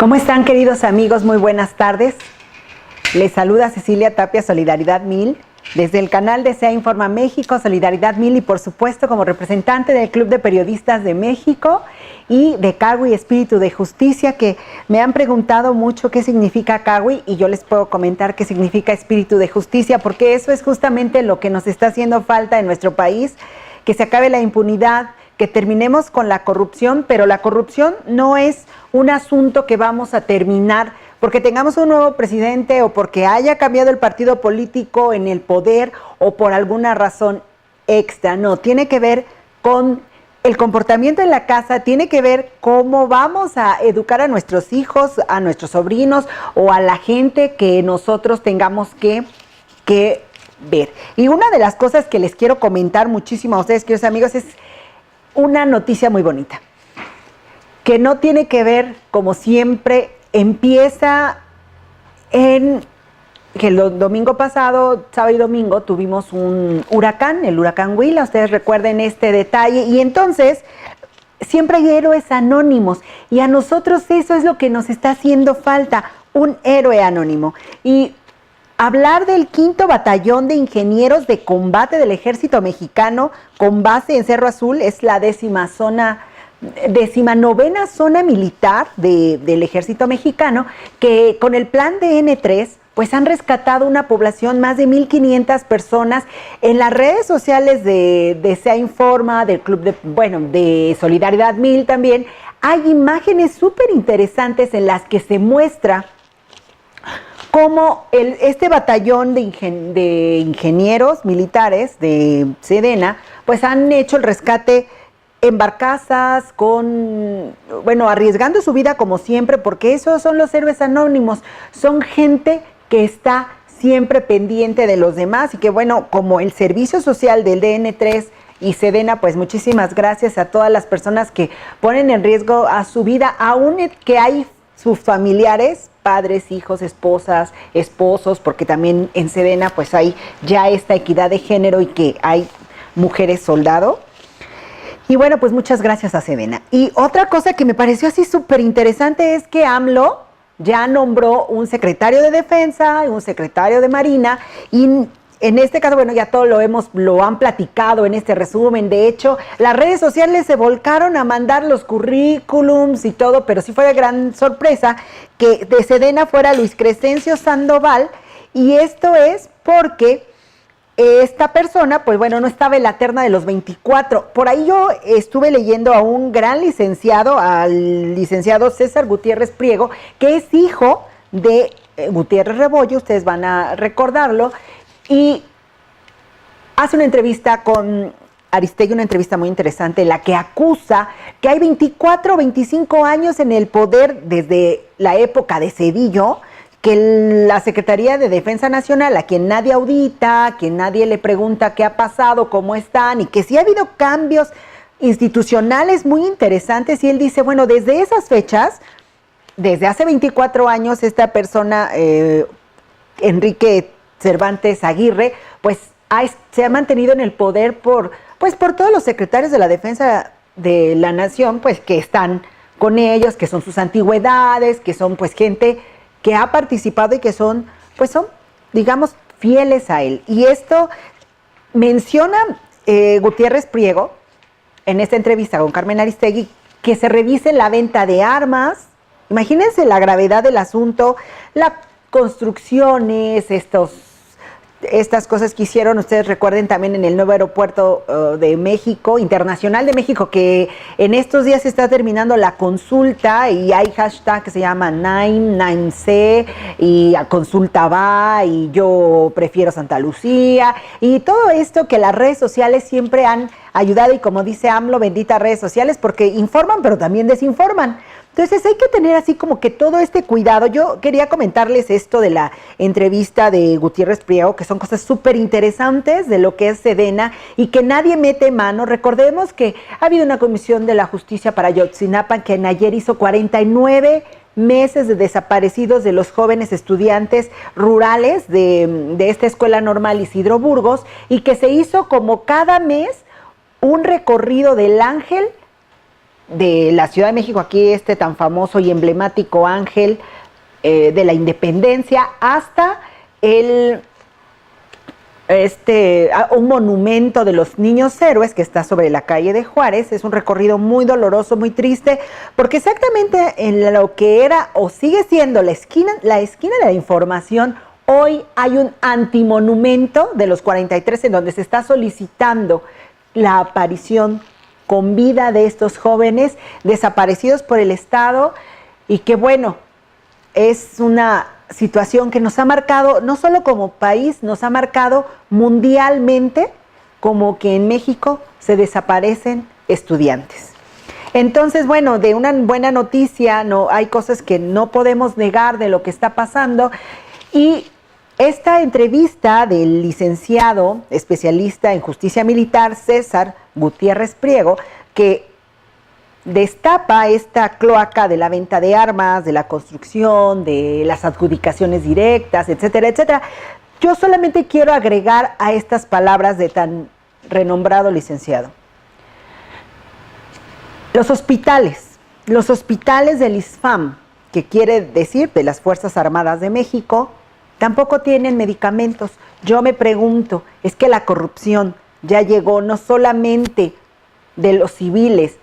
¿Cómo están, queridos amigos? Muy buenas tardes. Les saluda Cecilia Tapia, Solidaridad 1000, desde el canal de SEA Informa México, Solidaridad 1000 y por supuesto como representante del Club de Periodistas de México y de CAWI Espíritu de Justicia, que me han preguntado mucho qué significa CAWI y yo les puedo comentar qué significa Espíritu de Justicia, porque eso es justamente lo que nos está haciendo falta en nuestro país, que se acabe la impunidad, que terminemos con la corrupción, pero la corrupción no es un asunto que vamos a terminar porque tengamos un nuevo presidente o porque haya cambiado el partido político en el poder o por alguna razón extra. No, tiene que ver con el comportamiento en la casa, tiene que ver cómo vamos a educar a nuestros hijos, a nuestros sobrinos o a la gente que nosotros tengamos que ver. Y una de las cosas que les quiero comentar muchísimo a ustedes, queridos amigos, es una noticia muy bonita, que no tiene que ver, como siempre, empieza en que el domingo pasado, sábado y domingo, tuvimos un huracán, el huracán Huila, ustedes recuerden este detalle, y entonces siempre hay héroes anónimos, y a nosotros eso es lo que nos está haciendo falta, un héroe anónimo. Y hablar del 5º Batallón de Ingenieros de Combate del Ejército Mexicano, con base en Cerro Azul, es la 19ª zona militar del Ejército Mexicano, que con el plan de N3, pues han rescatado una población, más de 1,500 personas. En las redes sociales de SEA Informa, del Club de Solidaridad 1000 también, hay imágenes súper interesantes en las que se muestra cómo este batallón de ingenieros militares de Sedena, pues han hecho el rescate en barcazas, arriesgando su vida como siempre, porque esos son los héroes anónimos, son gente que está siempre pendiente de los demás y que como el servicio social del DN3 y Sedena, pues muchísimas gracias a todas las personas que ponen en riesgo a su vida, aún que hay sus familiares, padres, hijos, esposas, esposos, porque también en Sedena pues hay ya esta equidad de género y que hay mujeres soldado. Y pues muchas gracias a Sedena. Y otra cosa que me pareció así súper interesante es que AMLO ya nombró un secretario de Defensa, un secretario de Marina, y en este caso, ya todo lo han platicado en este resumen. De hecho, las redes sociales se volcaron a mandar los currículums y todo, pero sí fue de gran sorpresa que de Sedena fuera Luis Crescencio Sandoval, y esto es porque esta persona, no estaba en la terna de los 24. Por ahí yo estuve leyendo a un gran licenciado, al licenciado César Gutiérrez Priego, que es hijo de Gutiérrez Rebollo, ustedes van a recordarlo, y hace una entrevista con Aristegui, una entrevista muy interesante, en la que acusa que hay 24 o 25 años en el poder desde la época de Cedillo, que la Secretaría de Defensa Nacional, a quien nadie audita, a quien nadie le pregunta qué ha pasado, cómo están, y que sí ha habido cambios institucionales muy interesantes, y él dice, desde esas fechas, desde hace 24 años, esta persona, Enrique Cervantes Aguirre, se ha mantenido en el poder por todos los secretarios de la Defensa de la Nación, que están con ellos, que son sus antigüedades, que son gente que ha participado y que son, digamos, fieles a él. Y esto menciona Gutiérrez Priego en esta entrevista con Carmen Aristegui, que se revise la venta de armas. Imagínense la gravedad del asunto, las construcciones, estas cosas que hicieron, ustedes recuerden también en el nuevo aeropuerto de México, Internacional de México, que en estos días se está terminando la consulta y hay hashtag que se llama 9C y a consulta va y yo prefiero Santa Lucía y todo esto que las redes sociales siempre han ayudado y como dice AMLO, benditas redes sociales porque informan pero también desinforman. Entonces hay que tener así como que todo este cuidado. Yo quería comentarles esto de la entrevista de Gutiérrez Priego, que son cosas súper interesantes de lo que es Sedena y que nadie mete mano. Recordemos que ha habido una comisión de la justicia para Ayotzinapa que en ayer hizo 49 meses de desaparecidos de los jóvenes estudiantes rurales de esta Escuela Normal Isidro Burgos y que se hizo como cada mes un recorrido del Ángel de la Ciudad de México, aquí tan famoso y emblemático Ángel de la Independencia, hasta un monumento de los niños héroes que está sobre la calle de Juárez. Es un recorrido muy doloroso, muy triste, porque exactamente en lo que era o sigue siendo la esquina de la Información, hoy hay un antimonumento de los 43 en donde se está solicitando la aparición con vida de estos jóvenes desaparecidos por el Estado, y que bueno, es una situación que nos ha marcado, no solo como país, nos ha marcado mundialmente, como que en México se desaparecen estudiantes. Entonces, bueno, de una buena noticia, no hay cosas que no podemos negar de lo que está pasando, y esta entrevista del licenciado especialista en justicia militar, César Gutiérrez Priego, que destapa esta cloaca de la venta de armas, de la construcción, de las adjudicaciones directas, etcétera, etcétera. Yo solamente quiero agregar a estas palabras de tan renombrado licenciado. Los hospitales del ISFAM, que quiere decir de las Fuerzas Armadas de México, tampoco tienen medicamentos. Yo me pregunto, ¿es que la corrupción ya llegó no solamente de los civiles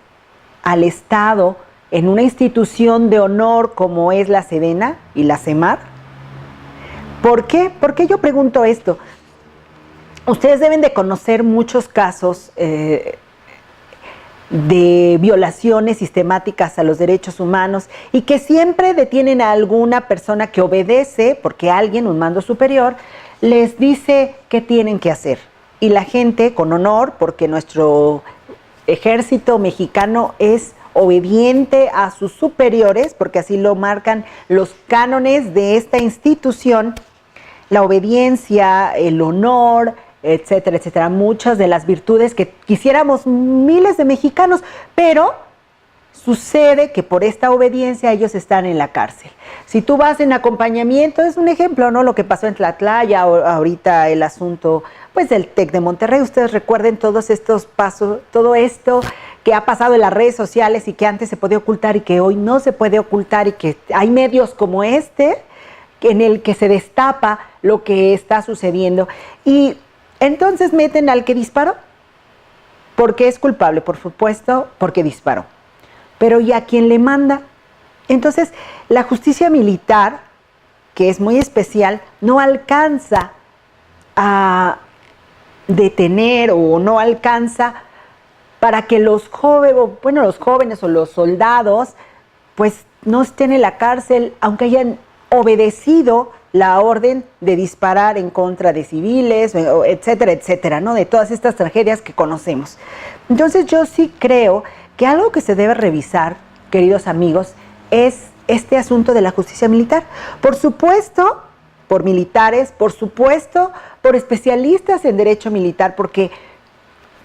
al Estado en una institución de honor como es la Sedena y la CEMAR? ¿Por qué? ¿Por qué yo pregunto esto? Ustedes deben de conocer muchos casos de violaciones sistemáticas a los derechos humanos, y que siempre detienen a alguna persona que obedece porque alguien, un mando superior, les dice qué tienen que hacer. Y la gente con honor, porque nuestro ejército mexicano es obediente a sus superiores, porque así lo marcan los cánones de esta institución, la obediencia, el honor, etcétera, etcétera, muchas de las virtudes que quisiéramos miles de mexicanos, pero sucede que por esta obediencia ellos están en la cárcel. Si tú vas en acompañamiento, es un ejemplo, ¿no? Lo que pasó en Tlatlaya, ahorita el asunto pues del TEC de Monterrey. Ustedes recuerden todos estos pasos, todo esto que ha pasado en las redes sociales y que antes se podía ocultar y que hoy no se puede ocultar, y que hay medios como en el que se destapa lo que está sucediendo. Y entonces meten al que disparó, porque es culpable, por supuesto, porque disparó. Pero ¿y a quién le manda? Entonces, la justicia militar, que es muy especial, no alcanza a detener, o no alcanza para que los jóvenes o los soldados, pues no estén en la cárcel, aunque hayan obedecido la orden de disparar en contra de civiles, etcétera, etcétera, ¿no? De todas estas tragedias que conocemos. Entonces yo sí creo que algo que se debe revisar, queridos amigos, es este asunto de la justicia militar. Por supuesto, por militares, por supuesto, por especialistas en derecho militar, porque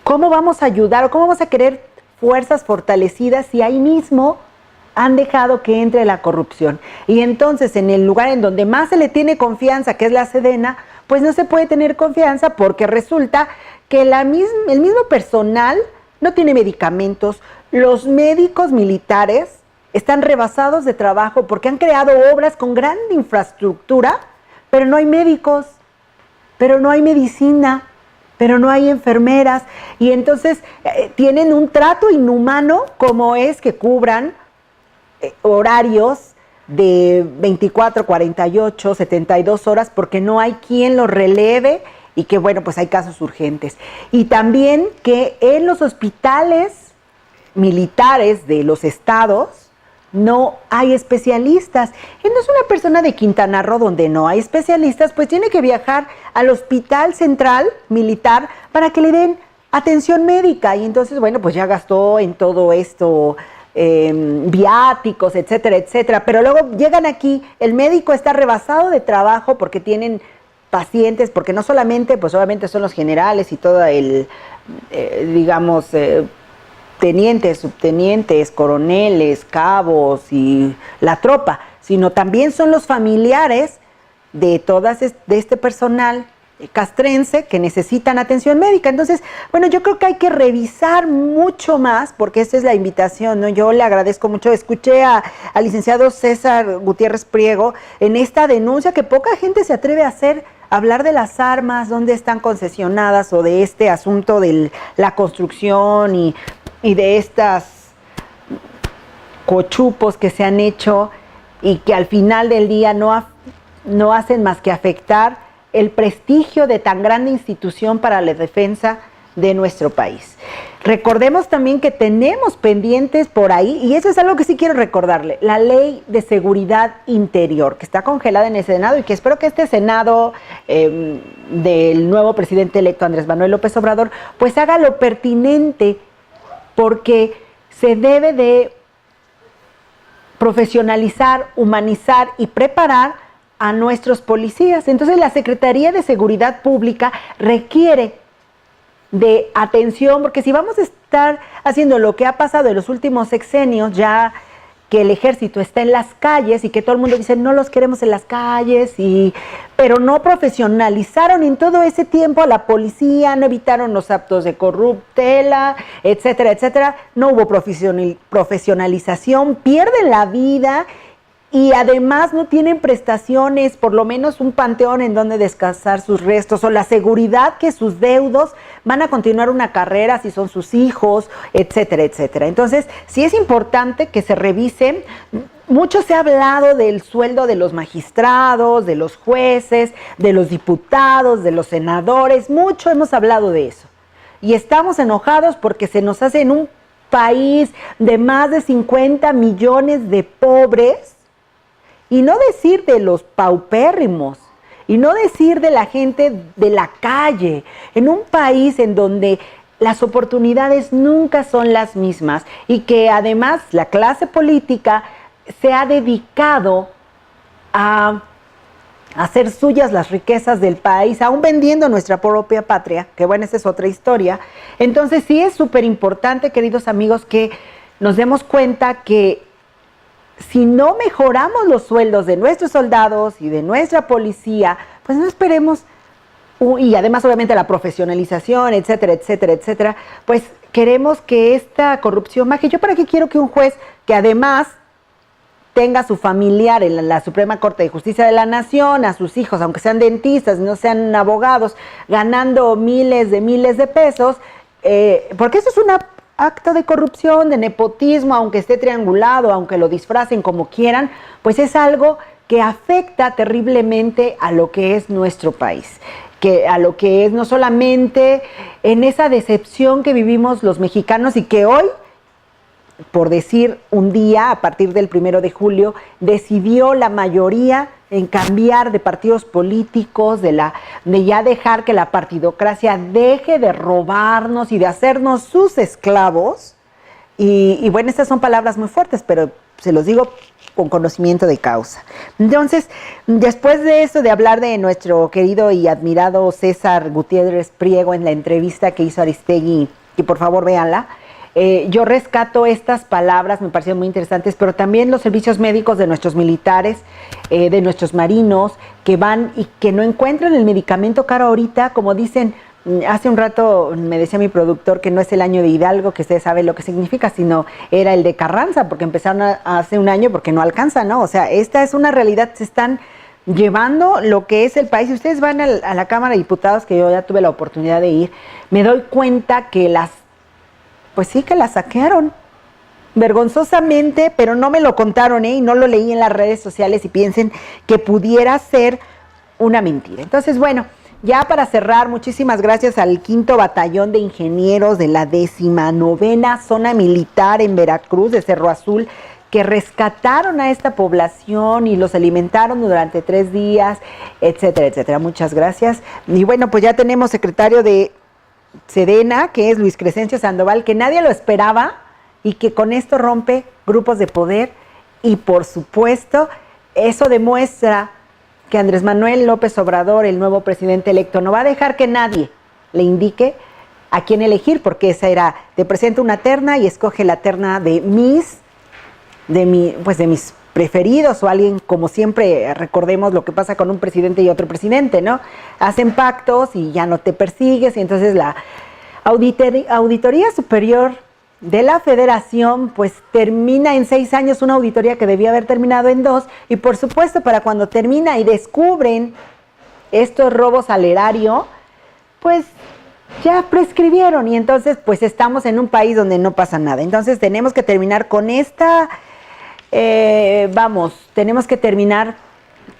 ¿cómo vamos a ayudar o cómo vamos a querer fuerzas fortalecidas si ahí mismo han dejado que entre la corrupción? Y entonces, en el lugar en donde más se le tiene confianza, que es la Sedena, pues no se puede tener confianza, porque resulta que el mismo personal no tiene medicamentos. Los médicos militares están rebasados de trabajo porque han creado obras con gran infraestructura, pero no hay médicos, pero no hay medicina, pero no hay enfermeras, y entonces tienen un trato inhumano, como es que cubran horarios de 24, 48, 72 horas, porque no hay quien los releve, y que bueno, pues hay casos urgentes. Y también que en los hospitales militares de los estados no hay especialistas. Entonces una persona de Quintana Roo, donde no hay especialistas, pues tiene que viajar al Hospital Central Militar para que le den atención médica, y entonces bueno, pues ya gastó en todo esto viáticos, etcétera, etcétera, pero luego llegan aquí, el médico está rebasado de trabajo porque tienen pacientes, porque no solamente, pues obviamente son los generales y todo el, tenientes, subtenientes, coroneles, cabos y la tropa, sino también son los familiares de este personal castrense que necesitan atención médica. Entonces, bueno, yo creo que hay que revisar mucho más, porque esta es la invitación, ¿no? Yo le agradezco mucho, escuché al licenciado César Gutiérrez Priego en esta denuncia que poca gente se atreve a hacer, hablar de las armas, dónde están concesionadas, o de este asunto de la construcción y de estas cochupos que se han hecho y que al final del día no hacen más que afectar el prestigio de tan grande institución para la defensa de nuestro país. Recordemos también que tenemos pendientes por ahí, y eso es algo que sí quiero recordarle, la Ley de Seguridad Interior, que está congelada en el Senado y que espero que este Senado del nuevo presidente electo Andrés Manuel López Obrador, pues haga lo pertinente, porque se debe de profesionalizar, humanizar y preparar a nuestros policías. Entonces la Secretaría de Seguridad Pública requiere de atención, porque si vamos a estar haciendo lo que ha pasado en los últimos sexenios, ya que el ejército está en las calles y que todo el mundo dice no los queremos en las calles, pero no profesionalizaron en todo ese tiempo a la policía, no evitaron los actos de corruptela, etcétera, etcétera, no hubo profesionalización, pierden la vida. Y además no tienen prestaciones, por lo menos un panteón en donde descansar sus restos, o la seguridad que sus deudos van a continuar una carrera si son sus hijos, etcétera, etcétera. Entonces, sí es importante que se revisen. Mucho se ha hablado del sueldo de los magistrados, de los jueces, de los diputados, de los senadores. Mucho hemos hablado de eso. Y estamos enojados porque se nos hace en un país de más de 50 millones de pobres. Y no decir de los paupérrimos, y no decir de la gente de la calle, en un país en donde las oportunidades nunca son las mismas y que además la clase política se ha dedicado a hacer suyas las riquezas del país, aún vendiendo nuestra propia patria, que bueno, esa es otra historia. Entonces sí es súper importante, queridos amigos, que nos demos cuenta que si no mejoramos los sueldos de nuestros soldados y de nuestra policía, pues no esperemos, y además obviamente la profesionalización, etcétera, etcétera, etcétera, pues queremos que esta corrupción baje. ¿Yo para qué quiero que un juez que además tenga a su familiar en la Suprema Corte de Justicia de la Nación, a sus hijos, aunque sean dentistas, no sean abogados, ganando miles de pesos, porque eso es una acto de corrupción, de nepotismo, aunque esté triangulado, aunque lo disfracen como quieran, pues es algo que afecta terriblemente a lo que es nuestro país, que a lo que es no solamente en esa decepción que vivimos los mexicanos y que hoy, por decir un día, a partir del 1 de julio, decidió la mayoría en cambiar de partidos políticos, de ya dejar que la partidocracia deje de robarnos y de hacernos sus esclavos. Y bueno, estas son palabras muy fuertes, pero se los digo con conocimiento de causa. Entonces, después de eso, de hablar de nuestro querido y admirado César Gutiérrez Priego en la entrevista que hizo Aristegui, y por favor véanla, yo rescato estas palabras, me parecieron muy interesantes, pero también los servicios médicos de nuestros militares, de nuestros marinos, que van y que no encuentran el medicamento caro ahorita, como dicen. Hace un rato me decía mi productor que no es el año de Hidalgo, que ustedes saben lo que significa, sino era el de Carranza, porque empezaron hace un año porque no alcanza, ¿no? O sea, esta es una realidad, se están llevando lo que es el país. Si ustedes van a la Cámara de Diputados, que yo ya tuve la oportunidad de ir, me doy cuenta que pues sí que la saquearon, vergonzosamente, pero no me lo contaron, y no lo leí en las redes sociales y piensen que pudiera ser una mentira. Entonces, bueno, ya para cerrar, muchísimas gracias al 5º Batallón de Ingenieros de la 19ª Zona Militar en Veracruz, de Cerro Azul, que rescataron a esta población y los alimentaron durante 3 días, etcétera, etcétera. Muchas gracias. Y bueno, pues ya tenemos secretario de Sedena, que es Luis Crescencio Sandoval, que nadie lo esperaba y que con esto rompe grupos de poder, y por supuesto eso demuestra que Andrés Manuel López Obrador, el nuevo presidente electo, no va a dejar que nadie le indique a quién elegir, porque esa era, te presento una terna y escoge la terna de mis preferidos o alguien, como siempre, recordemos lo que pasa con un presidente y otro presidente, ¿no? Hacen pactos y ya no te persigues, y entonces la Auditoría Superior de la Federación pues termina en 6 años una auditoría que debía haber terminado en 2, y por supuesto para cuando termina y descubren estos robos al erario, pues ya prescribieron, y entonces pues estamos en un país donde no pasa nada. Entonces tenemos que terminar con esta, tenemos que terminar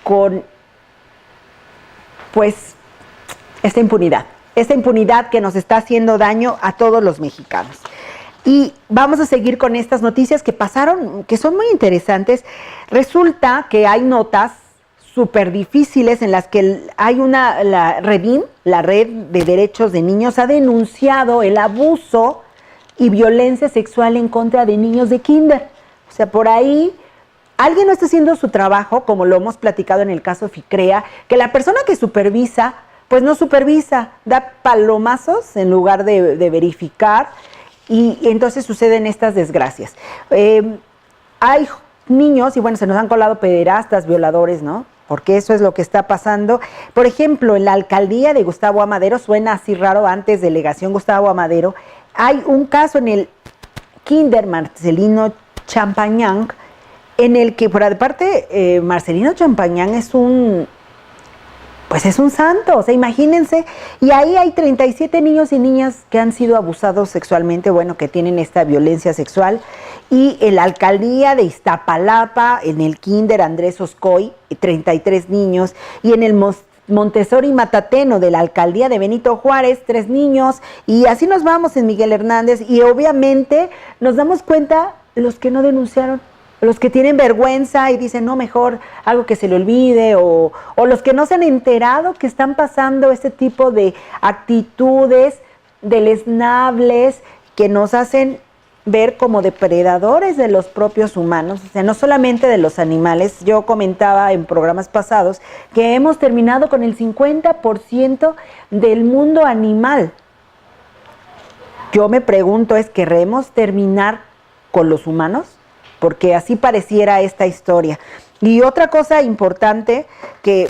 con pues esta impunidad que nos está haciendo daño a todos los mexicanos. Y vamos a seguir con estas noticias que pasaron, que son muy interesantes. Resulta que hay notas súper difíciles en las que hay la Redín, la Red de Derechos de Niños, ha denunciado el abuso y violencia sexual en contra de niños de kinder. O sea, por ahí alguien no está haciendo su trabajo, como lo hemos platicado en el caso FICREA, que la persona que supervisa, pues no supervisa, da palomazos en lugar de verificar, y entonces suceden estas desgracias. Hay niños, y bueno, se nos han colado pederastas, violadores, ¿no? Porque eso es lo que está pasando. Por ejemplo, en la alcaldía de Gustavo Amadero, suena así raro, antes delegación Gustavo Amadero, hay un caso en el Kinder Marcelino Champañán, en el que, por aparte, Marcelino Champañán es un santo, o sea, imagínense, y ahí hay 37 niños y niñas que han sido abusados sexualmente, bueno, que tienen esta violencia sexual. Y en la alcaldía de Iztapalapa, en el Kinder Andrés Oscoy, 33 niños, y en el Montessori Matateno de la alcaldía de Benito Juárez, 3 niños, y así nos vamos en Miguel Hernández, y obviamente nos damos cuenta los que no denunciaron, los que tienen vergüenza y dicen, no, mejor algo que se le olvide, o los que no se han enterado que están pasando este tipo de actitudes deleznables que nos hacen ver como depredadores de los propios humanos, o sea, no solamente de los animales. Yo comentaba en programas pasados que hemos terminado con el 50% del mundo animal. Yo me pregunto, ¿queremos terminar con los humanos? Porque así pareciera esta historia. Y otra cosa importante que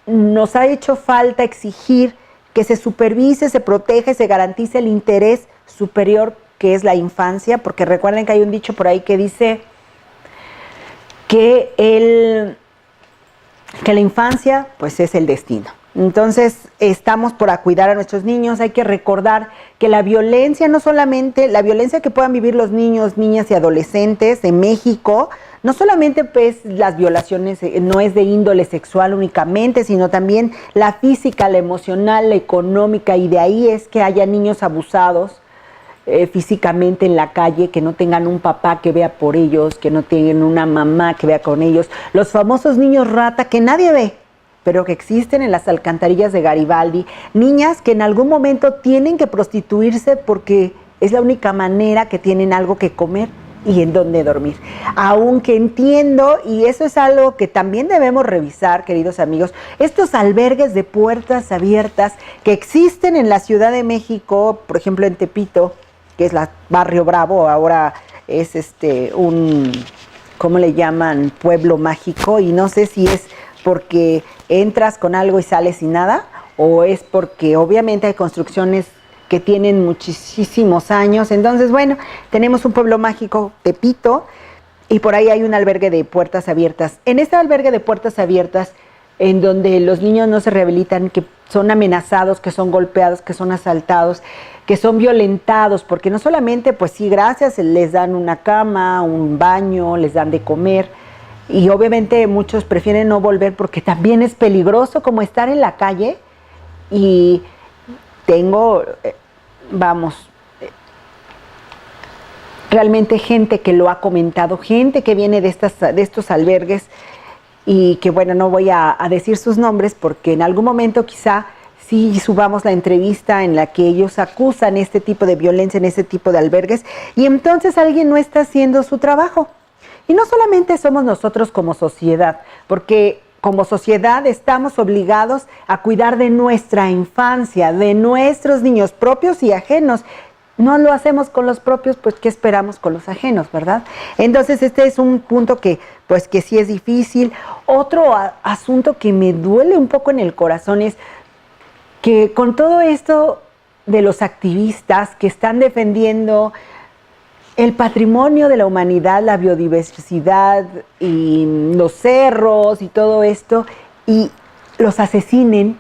nos ha hecho falta exigir que se supervise, se proteja y se garantice el interés superior que es la infancia, porque recuerden que hay un dicho por ahí que dice que la infancia pues es el destino. Entonces estamos por cuidar a nuestros niños. Hay que recordar que la violencia, no solamente la violencia que puedan vivir los niños, niñas y adolescentes en México, no solamente pues las violaciones no es de índole sexual únicamente, sino también la física, la emocional, la económica, y de ahí es que haya niños abusados físicamente en la calle, que no tengan un papá que vea por ellos, que no tengan una mamá que vea con ellos, los famosos niños rata que nadie ve, pero que existen en las alcantarillas de Garibaldi, niñas que en algún momento tienen que prostituirse porque es la única manera que tienen algo que comer y en dónde dormir. Aunque entiendo, y eso es algo que también debemos revisar, queridos amigos, estos albergues de puertas abiertas que existen en la Ciudad de México, por ejemplo en Tepito, que es la Barrio Bravo, ahora es ¿cómo le llaman? Pueblo mágico, y no sé si es porque entras con algo y sales sin nada, o es porque obviamente hay construcciones que tienen muchísimos años. Entonces, bueno, tenemos un pueblo mágico, Tepito, y por ahí hay un albergue de puertas abiertas. En este albergue de puertas abiertas, en donde los niños no se rehabilitan, que son amenazados, que son golpeados, que son asaltados, que son violentados, porque no solamente, pues sí, gracias, les dan una cama, un baño, les dan de comer, y obviamente muchos prefieren no volver porque también es peligroso como estar en la calle. Y tengo, realmente gente que lo ha comentado, gente que viene de estos albergues, y que bueno, no voy a decir sus nombres porque en algún momento quizá sí subamos la entrevista en la que ellos acusan este tipo de violencia en este tipo de albergues, y entonces alguien no está haciendo su trabajo. Y no solamente somos nosotros como sociedad, porque como sociedad estamos obligados a cuidar de nuestra infancia, de nuestros niños propios y ajenos. No lo hacemos con los propios, pues ¿qué esperamos con los ajenos, verdad? Entonces este es un punto que pues que sí es difícil. Otro asunto que me duele un poco en el corazón es que con todo esto de los activistas que están defendiendo el patrimonio de la humanidad, la biodiversidad y los cerros y todo esto, y los asesinen.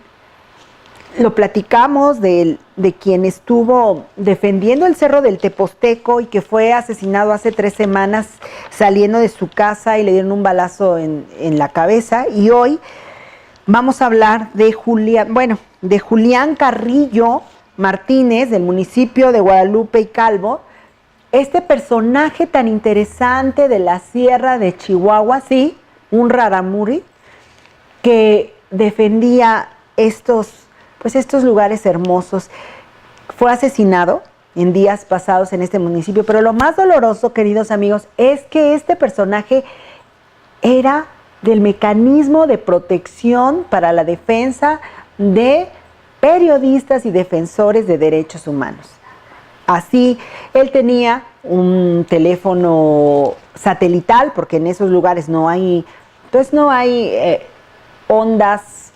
Lo platicamos de quien estuvo defendiendo el cerro del Teposteco y que fue asesinado hace 3 semanas saliendo de su casa y le dieron un balazo en la cabeza. Y hoy vamos a hablar de Julián Carrillo Martínez, del municipio de Guadalupe y Calvo. Este personaje tan interesante de la Sierra de Chihuahua, sí, un rarámuri, que defendía estos lugares hermosos. Fue asesinado en días pasados en este municipio, pero lo más doloroso, queridos amigos, es que este personaje era del mecanismo de protección para la defensa de periodistas y defensores de derechos humanos. Así, él tenía un teléfono satelital, porque en esos lugares no hay ondas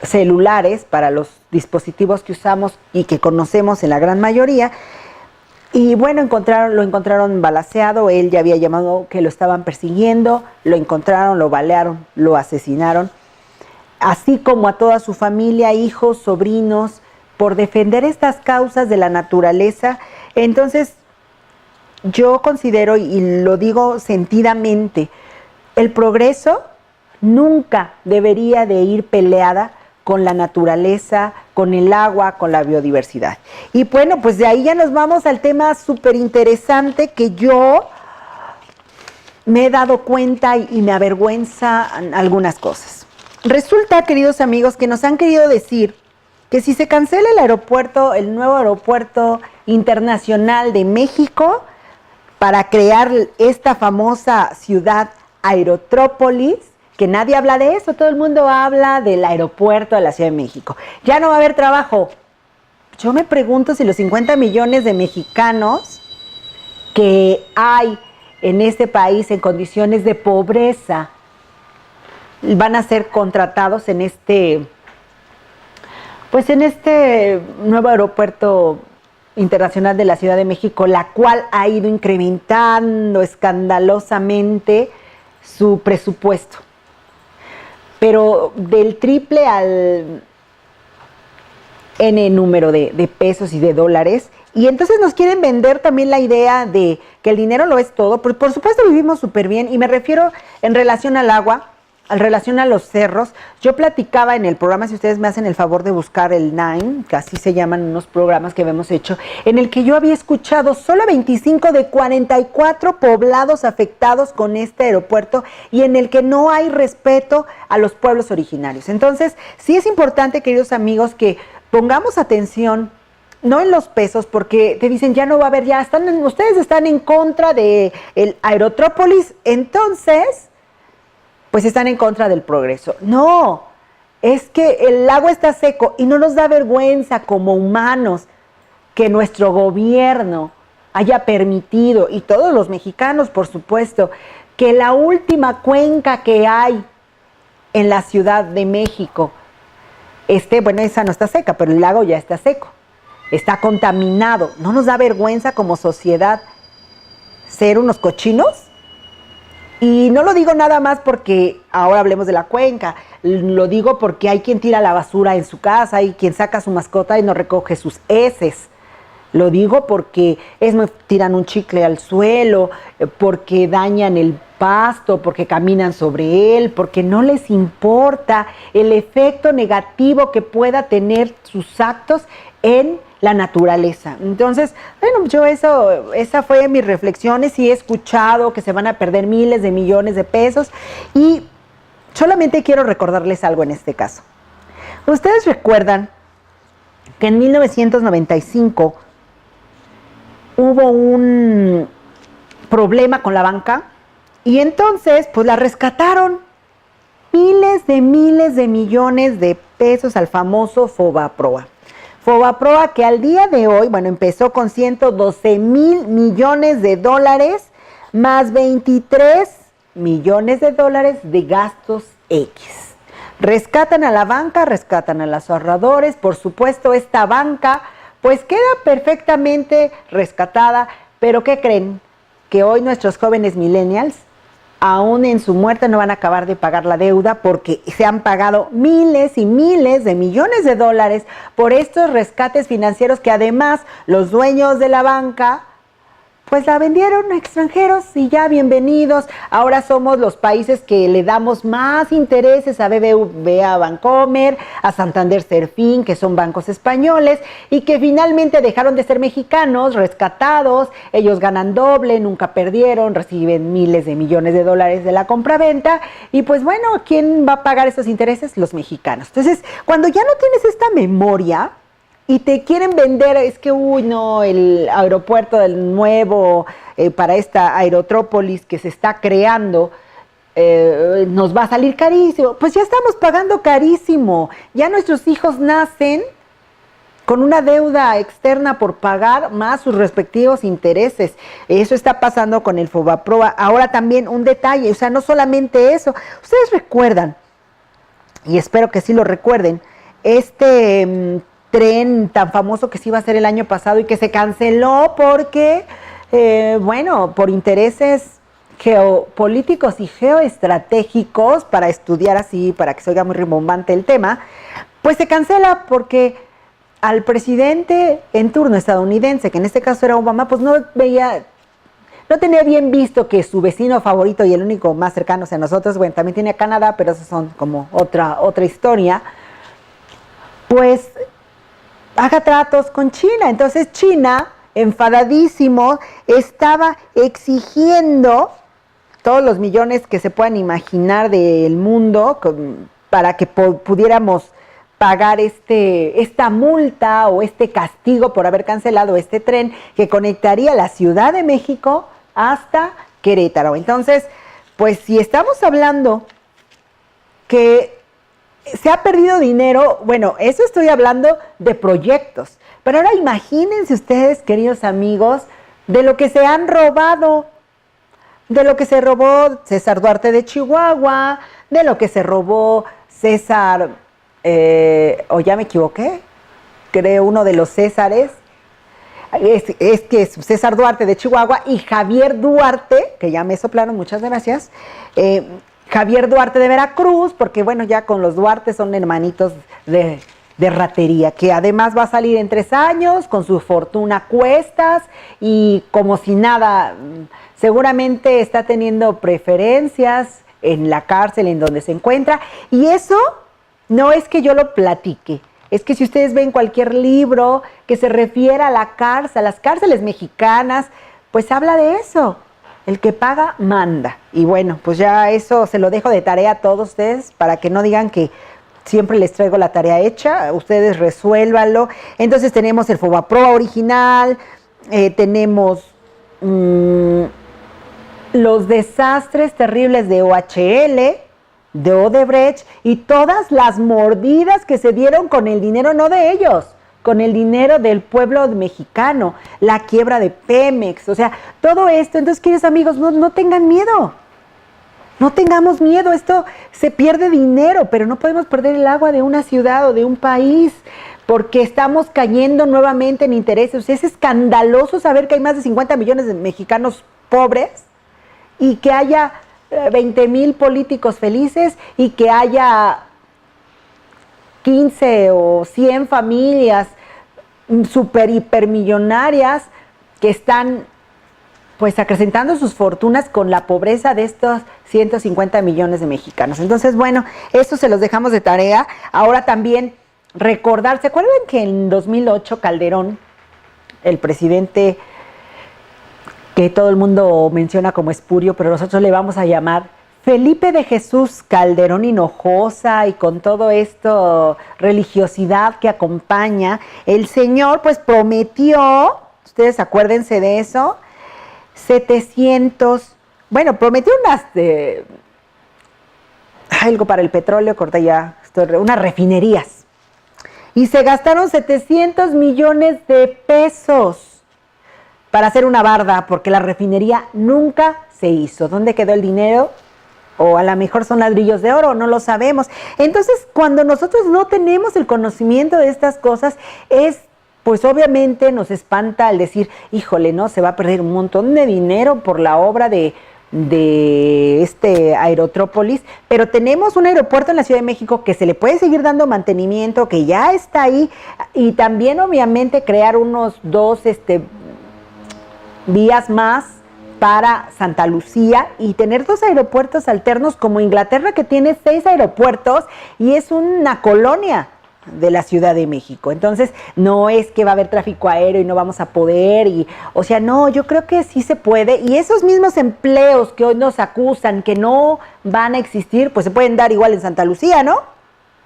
celulares para los dispositivos que usamos y que conocemos en la gran mayoría. Y bueno, lo encontraron balaceado. Él ya había llamado que lo estaban persiguiendo, lo encontraron, lo balearon, lo asesinaron, así como a toda su familia, hijos, sobrinos, por defender estas causas de la naturaleza. Entonces, yo considero, y lo digo sentidamente, el progreso nunca debería de ir peleada con la naturaleza, con el agua, con la biodiversidad. Y bueno, pues de ahí ya nos vamos al tema súper interesante que yo me he dado cuenta y me avergüenza algunas cosas. Resulta, queridos amigos, que nos han querido decir que si se cancela el nuevo aeropuerto internacional de México para crear esta famosa ciudad Aerótrópolis, que nadie habla de eso, todo el mundo habla del aeropuerto de la Ciudad de México. Ya no va a haber trabajo. Yo me pregunto si los 50 millones de mexicanos que hay en este país en condiciones de pobreza van a ser contratados en este nuevo aeropuerto internacional de la Ciudad de México, la cual ha ido incrementando escandalosamente su presupuesto, pero del triple al N número de pesos y de dólares. Y entonces nos quieren vender también la idea de que el dinero lo es todo. Por supuesto vivimos súper bien, y me refiero en relación al agua, en relación a los cerros. Yo platicaba en el programa, si ustedes me hacen el favor de buscar el Nine, que así se llaman unos programas que hemos hecho, en el que yo había escuchado solo 25 de 44 poblados afectados con este aeropuerto, y en el que no hay respeto a los pueblos originarios. Entonces, sí es importante, queridos amigos, que pongamos atención, no en los pesos, porque te dicen ya no va a haber, ustedes están en contra de el Aerótrópolis, entonces pues están en contra del progreso. No, es que el agua está seco y no nos da vergüenza como humanos que nuestro gobierno haya permitido, y todos los mexicanos, por supuesto, que la última cuenca que hay en la Ciudad de México esa no está seca, pero el lago ya está seco, está contaminado. ¿No nos da vergüenza como sociedad ser unos cochinos? Y no lo digo nada más porque ahora hablemos de la cuenca, lo digo porque hay quien tira la basura en su casa, hay quien saca a su mascota y no recoge sus heces. Lo digo porque tiran un chicle al suelo, porque dañan el pasto, porque caminan sobre él, porque no les importa el efecto negativo que pueda tener sus actos en la naturaleza. Entonces, bueno, esa fue mis reflexiones, y he escuchado que se van a perder miles de millones de pesos, y solamente quiero recordarles algo en este caso. Ustedes recuerdan que en 1995 hubo un problema con la banca, y entonces pues la rescataron miles de millones de pesos al famoso Fobaproa. Fobaproa, que al día de hoy, empezó con 112 mil millones de dólares más 23 millones de dólares de gastos X. Rescatan a la banca, rescatan a los ahorradores, por supuesto esta banca pues queda perfectamente rescatada, pero ¿qué creen? Que hoy nuestros jóvenes millennials, aún en su muerte, no van a acabar de pagar la deuda porque se han pagado miles y miles de millones de dólares por estos rescates financieros que además los dueños de la banca pues la vendieron a extranjeros y ya bienvenidos. Ahora somos los países que le damos más intereses a BBVA Bancomer, a Santander Serfín, que son bancos españoles y que finalmente dejaron de ser mexicanos, rescatados. Ellos ganan doble, nunca perdieron, reciben miles de millones de dólares de la compraventa y pues bueno, ¿quién va a pagar esos intereses? Los mexicanos. Entonces, cuando ya no tienes esta memoria y te quieren vender, es que, uy, no, el aeropuerto del nuevo para esta aerotrópolis que se está creando, nos va a salir carísimo. Pues ya estamos pagando carísimo. Ya nuestros hijos nacen con una deuda externa por pagar más sus respectivos intereses. Eso está pasando con el Fobaproa. Ahora también un detalle, o sea, no solamente eso. Ustedes recuerdan, y espero que sí lo recuerden, tren tan famoso que se iba a hacer el año pasado y que se canceló porque, bueno, por intereses geopolíticos y geoestratégicos, para estudiar así, para que se oiga muy rimbombante el tema, pues se cancela porque al presidente en turno estadounidense, que en este caso era Obama, pues no tenía bien visto que su vecino favorito y el único más cercano a nosotros, bueno, también tiene a Canadá, pero esos son como otra historia, pues haga tratos con China. Entonces China, enfadadísimo, estaba exigiendo todos los millones que se puedan imaginar del mundo para que pudiéramos pagar esta multa o este castigo por haber cancelado este tren que conectaría la Ciudad de México hasta Querétaro. Entonces, pues si estamos hablando que se ha perdido dinero, bueno, eso estoy hablando de proyectos, pero ahora imagínense ustedes, queridos amigos, de lo que se han robado, de lo que se robó César Duarte de Chihuahua, de lo que se robó César, o ya me equivoqué, creo uno de los Césares, es que es César Duarte de Chihuahua y Javier Duarte, que ya me soplaron, muchas gracias, Javier Duarte de Veracruz, porque bueno, ya con los Duarte son hermanitos de ratería, que además va a salir en 3 años con su fortuna a cuestas y como si nada, seguramente está teniendo preferencias en la cárcel en donde se encuentra, y eso no es que yo lo platique, es que si ustedes ven cualquier libro que se refiera a la cárcel, a las cárceles mexicanas, pues habla de eso. El que paga, manda. Y bueno, pues ya eso se lo dejo de tarea a todos ustedes para que no digan que siempre les traigo la tarea hecha. Ustedes resuélvanlo. Entonces tenemos el Fobaproa original, tenemos los desastres terribles de OHL, de Odebrecht y todas las mordidas que se dieron con el dinero, no de ellos, con el dinero del pueblo mexicano, la quiebra de Pemex, o sea, todo esto. Entonces, queridos amigos, no tengan miedo, no tengamos miedo, esto se pierde dinero, pero no podemos perder el agua de una ciudad o de un país, porque estamos cayendo nuevamente en intereses. O sea, es escandaloso saber que hay más de 50 millones de mexicanos pobres y que haya 20,000 políticos felices y que haya 15 o 100 familias super hipermillonarias que están pues acrecentando sus fortunas con la pobreza de estos 150 millones de mexicanos. Entonces, bueno, esto se los dejamos de tarea. Ahora también recordar, ¿se acuerdan que en 2008 Calderón, el presidente que todo el mundo menciona como espurio, pero nosotros le vamos a llamar Felipe de Jesús Calderón Hinojosa, y con todo esto religiosidad que acompaña, el señor pues prometió, ustedes acuérdense de eso, 700, bueno, prometió algo para el petróleo, corté ya, unas refinerías, y se gastaron 700 millones de pesos para hacer una barda, porque la refinería nunca se hizo. ¿Dónde quedó el dinero? o a lo mejor son ladrillos de oro, no lo sabemos. Entonces, cuando nosotros no tenemos el conocimiento de estas cosas, pues obviamente nos espanta al decir, híjole, no, se va a perder un montón de dinero por la obra de Aerotrópolis, pero tenemos un aeropuerto en la Ciudad de México que se le puede seguir dando mantenimiento, que ya está ahí, y también obviamente crear unos 2 vías más para Santa Lucía y tener 2 aeropuertos alternos como Inglaterra, que tiene 6 aeropuertos y es una colonia de la Ciudad de México. Entonces, no es que va a haber tráfico aéreo y no vamos a poder, o sea, no, yo creo que sí se puede, y esos mismos empleos que hoy nos acusan que no van a existir, pues se pueden dar igual en Santa Lucía, ¿no?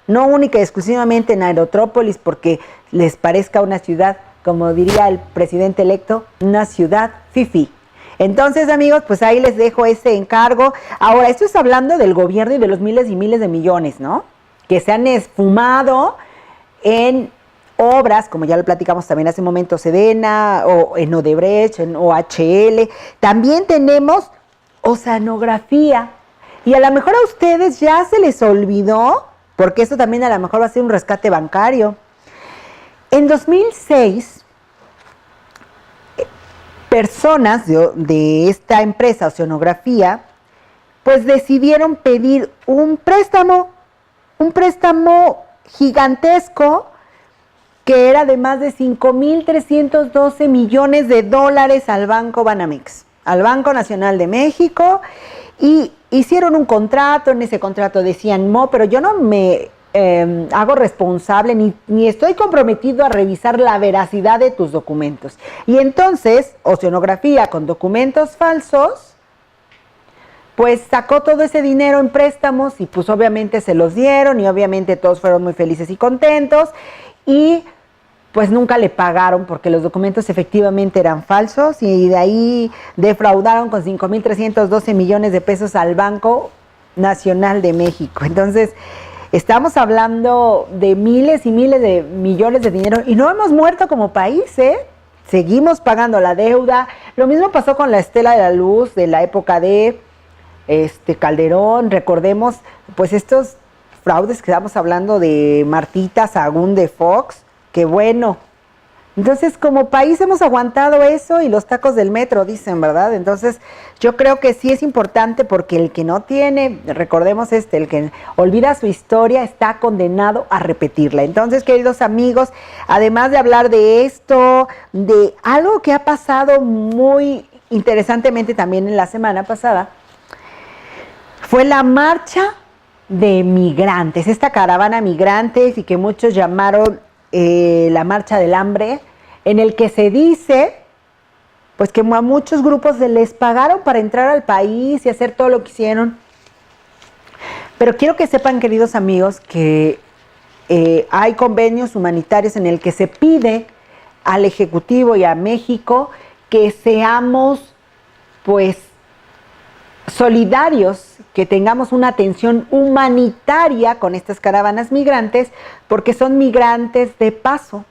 No única y exclusivamente en Aerotrópolis, porque les parezca una ciudad, como diría el presidente electo, una ciudad fifí. Entonces, amigos, pues ahí les dejo ese encargo. Ahora, esto es hablando del gobierno y de los miles y miles de millones, ¿no?, que se han esfumado en obras, como ya lo platicamos también hace un momento, Sedena, o en Odebrecht, en OHL. También tenemos oceanografía. Y a lo mejor a ustedes ya se les olvidó, porque esto también a lo mejor va a ser un rescate bancario. En 2006, personas de esta empresa Oceanografía, pues decidieron pedir un préstamo gigantesco que era de más de 5,312 millones de dólares al Banco Banamex, al Banco Nacional de México, y hicieron un contrato. En ese contrato decían, no, pero yo no me hago responsable ni estoy comprometido a revisar la veracidad de tus documentos. Y entonces, Oceanografía, con documentos falsos, pues sacó todo ese dinero en préstamos y pues obviamente se los dieron y obviamente todos fueron muy felices y contentos, y pues nunca le pagaron porque los documentos efectivamente eran falsos, y de ahí defraudaron con 5,312 millones de pesos al Banco Nacional de México. Entonces, estamos hablando de miles y miles de millones de dinero y no hemos muerto como país, ¿eh? Seguimos pagando la deuda. Lo mismo pasó con la Estela de la Luz de la época de Calderón. Recordemos pues estos fraudes que estamos hablando de Martita Sagún de Fox, que bueno. Entonces, como país hemos aguantado eso y los tacos del metro, dicen, ¿verdad? Entonces, yo creo que sí es importante, porque el que no tiene, recordemos el que olvida su historia está condenado a repetirla. Entonces, queridos amigos, además de hablar de esto, de algo que ha pasado muy interesantemente también en la semana pasada, fue la marcha de migrantes, esta caravana migrantes, y que muchos llamaron la marcha del hambre, en el que se dice pues que a muchos grupos se les pagaron para entrar al país y hacer todo lo que hicieron. Pero quiero que sepan, queridos amigos, que hay convenios humanitarios en el que se pide al Ejecutivo y a México que seamos pues solidarios, que tengamos una atención humanitaria con estas caravanas migrantes, porque son migrantes de paso.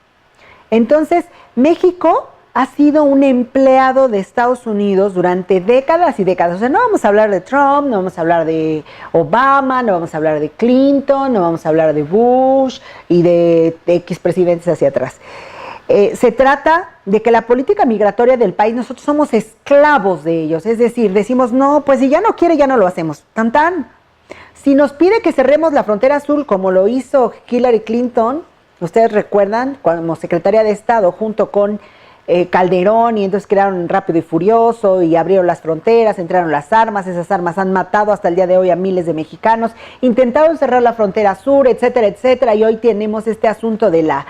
Entonces, México ha sido un empleado de Estados Unidos durante décadas y décadas. O sea, no vamos a hablar de Trump, no vamos a hablar de Obama, no vamos a hablar de Clinton, no vamos a hablar de Bush y de X presidentes hacia atrás. Se trata de que la política migratoria del país, nosotros somos esclavos de ellos. Es decir, decimos, no, pues si ya no quiere, ya no lo hacemos. Tan tan. Si nos pide que cerremos la frontera sur, como lo hizo Hillary Clinton, ustedes recuerdan, como secretaria de Estado, junto con Calderón, y entonces crearon Rápido y Furioso y abrieron las fronteras, entraron las armas, esas armas han matado hasta el día de hoy a miles de mexicanos, intentaron cerrar la frontera sur, etcétera, etcétera, y hoy tenemos este asunto de la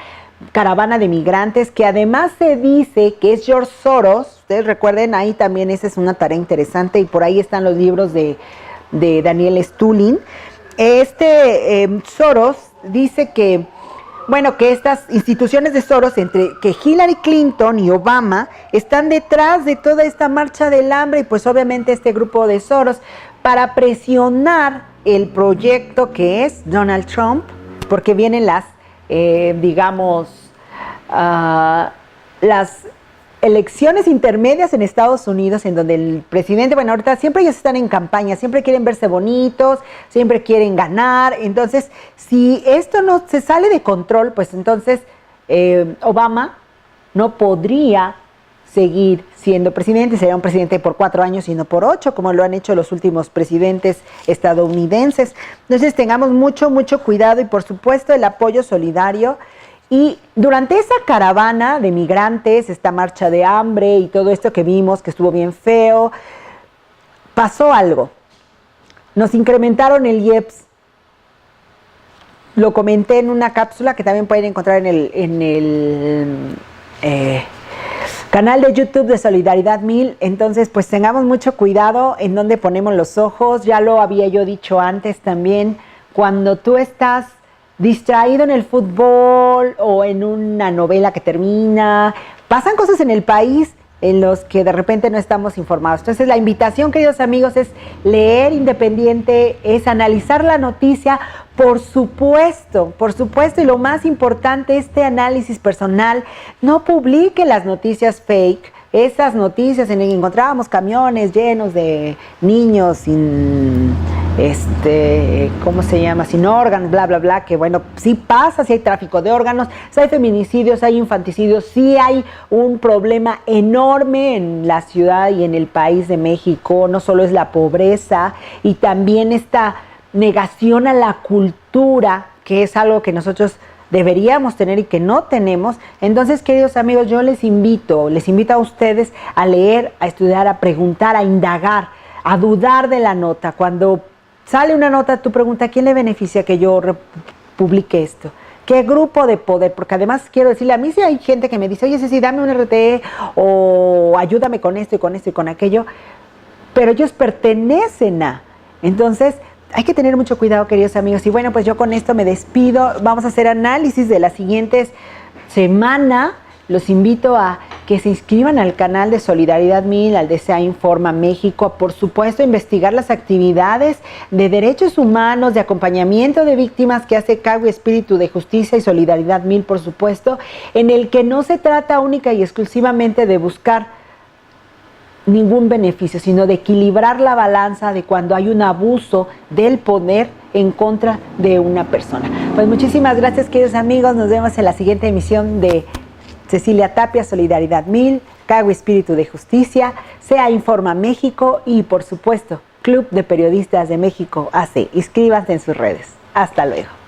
caravana de migrantes, que además se dice que es George Soros. Ustedes recuerden, ahí también esa es una tarea interesante, y por ahí están los libros de Daniel Stulin. Soros dice que, bueno, que estas instituciones de Soros, entre que Hillary Clinton y Obama, están detrás de toda esta marcha del hambre, y pues obviamente este grupo de Soros, para presionar el proyecto que es Donald Trump, porque vienen las elecciones intermedias en Estados Unidos, en donde el presidente, bueno, ahorita siempre ellos están en campaña, siempre quieren verse bonitos, siempre quieren ganar. Entonces, si esto no se sale de control, pues entonces Obama no podría seguir siendo presidente, sería un presidente por 4 años y no por 8, como lo han hecho los últimos presidentes estadounidenses. Entonces, tengamos mucho cuidado y, por supuesto, el apoyo solidario. Y durante esa caravana de migrantes, esta marcha de hambre y todo esto que vimos, que estuvo bien feo, pasó algo. Nos incrementaron el IEPS. Lo comenté en una cápsula que también pueden encontrar en el canal de YouTube de Solidaridad 1000. Entonces, pues tengamos mucho cuidado en dónde ponemos los ojos. Ya lo había yo dicho antes también, cuando tú estás distraído en el fútbol o en una novela que termina, pasan cosas en el país en los que de repente no estamos informados. Entonces, la invitación, queridos amigos, es leer independiente, es analizar la noticia, por supuesto, y lo más importante, este análisis personal. No publique las noticias fake, esas noticias en las que encontrábamos camiones llenos de niños sin ¿cómo se llama? Sin órganos, bla, bla, bla, que bueno, sí pasa, sí hay tráfico de órganos, sí hay feminicidios, hay infanticidios, sí hay un problema enorme en la ciudad y en el país de México. No solo es la pobreza, y también esta negación a la cultura, que es algo que nosotros deberíamos tener y que no tenemos. Entonces, queridos amigos, yo les invito a ustedes a leer, a estudiar, a preguntar, a indagar, a dudar de la nota. Cuando sale una nota, tú pregunta, ¿a quién le beneficia que yo publique esto? ¿Qué grupo de poder? Porque además quiero decirle, a mí sí hay gente que me dice, oye, Ceci, dame un RTE o ayúdame con esto y con esto y con aquello, pero ellos pertenecen a. Entonces, hay que tener mucho cuidado, queridos amigos. Y bueno, pues yo con esto me despido. Vamos a hacer análisis de las siguientes semanas. Los invito a que se inscriban al canal de Solidaridad 1000, al de SEA Informa México, por supuesto, a investigar las actividades de derechos humanos, de acompañamiento de víctimas que hace CAGUI Espíritu de Justicia y Solidaridad 1000, por supuesto, en el que no se trata única y exclusivamente de buscar ningún beneficio, sino de equilibrar la balanza de cuando hay un abuso del poder en contra de una persona. Pues muchísimas gracias, queridos amigos. Nos vemos en la siguiente emisión de Cecilia Tapia, Solidaridad 1000, CAGUI Espíritu de Justicia, SEA Informa México y, por supuesto, Club de Periodistas de México AC. Inscríbanse en sus redes. Hasta luego.